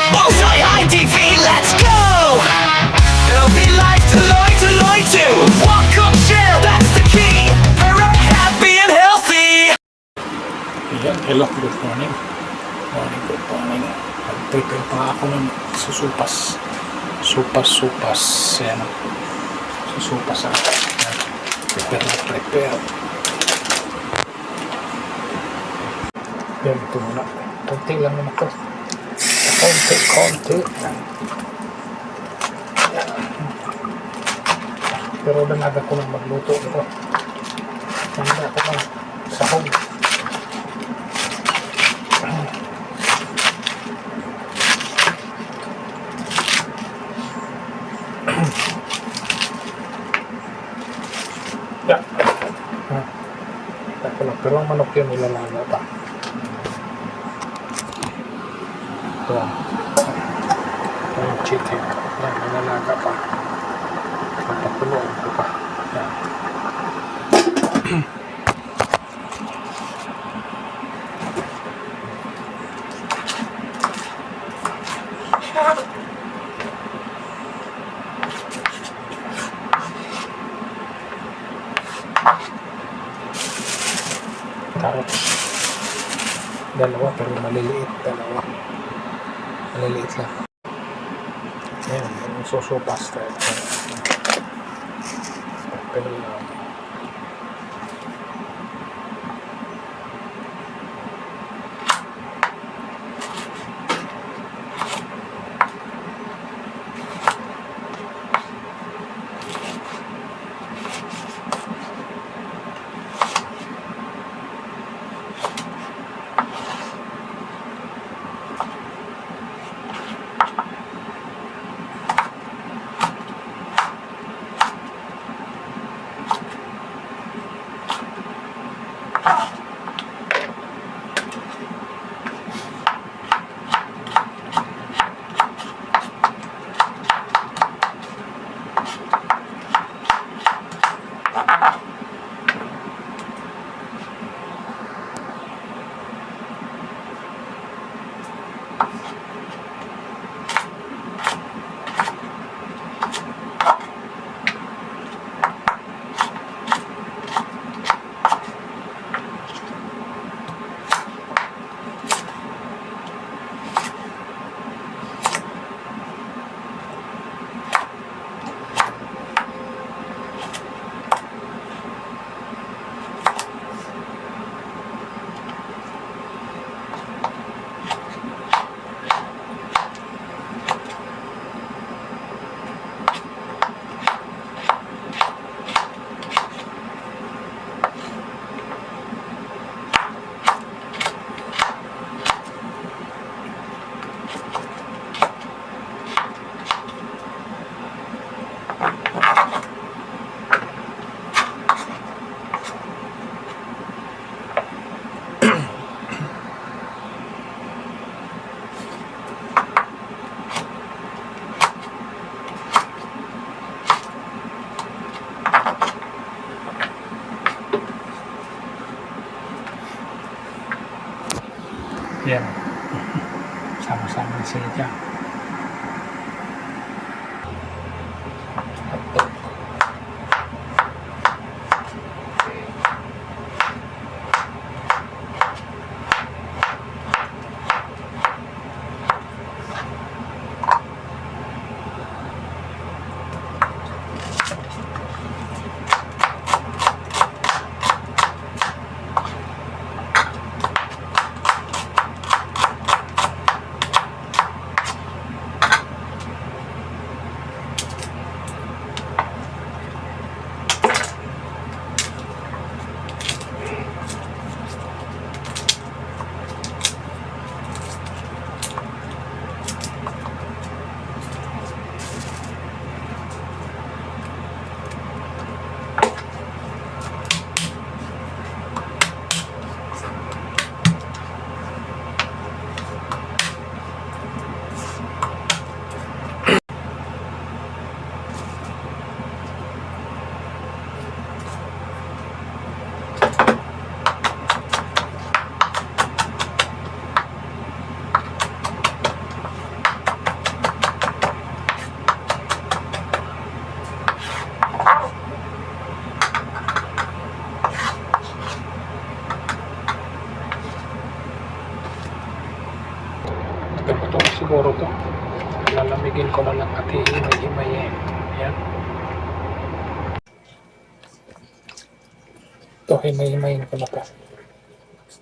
Bullseye High TV, let's go! It'll be life to walk up chill, that's the key. We're happy and healthy. Ayan, hello, good morning. Good morning. Nag-prepare pa ako ng susupas. Supas. Ayan. Susupas ako. Prepare. Ayan, ito muna. Konti lang naman ito. Konti. Pero nanaga ko lang magluto ito. Nanaga ko lang sahog. Pero ang manok yun nilalaga pa. Ito yung chicken. Yan, nilalaga pa. Papakuloan ko pa. Yan. Carrots. Dalawa pero maliliit. Maliliit lang. Ayan, yung susupas tayo. Pero yan. Sama-sama sila dyan. Ito, himay-himayin ko na to.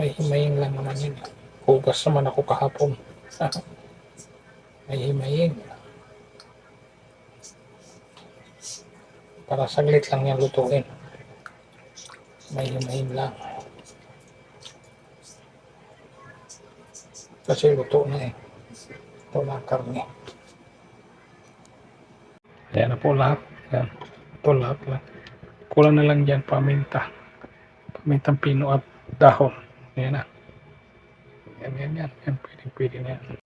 May himayin lang naman yun. Hugas naman ako kahapon. May himayin. Para saglit lang yan lutuin. May himayin lang. Kasi luto na eh. Ito na ang karne. Ayan na po lahat. Ayan. Ito lahat lang. Kulang na lang dyan paminta. Pamintang pino at dahon. Ayan na. Yan. Yan. Pwede na yan.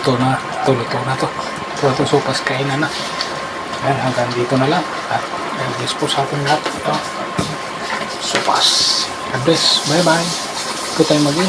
luto na. Luto na to. Ito sopas, kainan na. Ayan, hanggang dito na lang. At bless po sa ating lahat. Ito. Sopas. God bless. Bye-bye. Ito tayo mag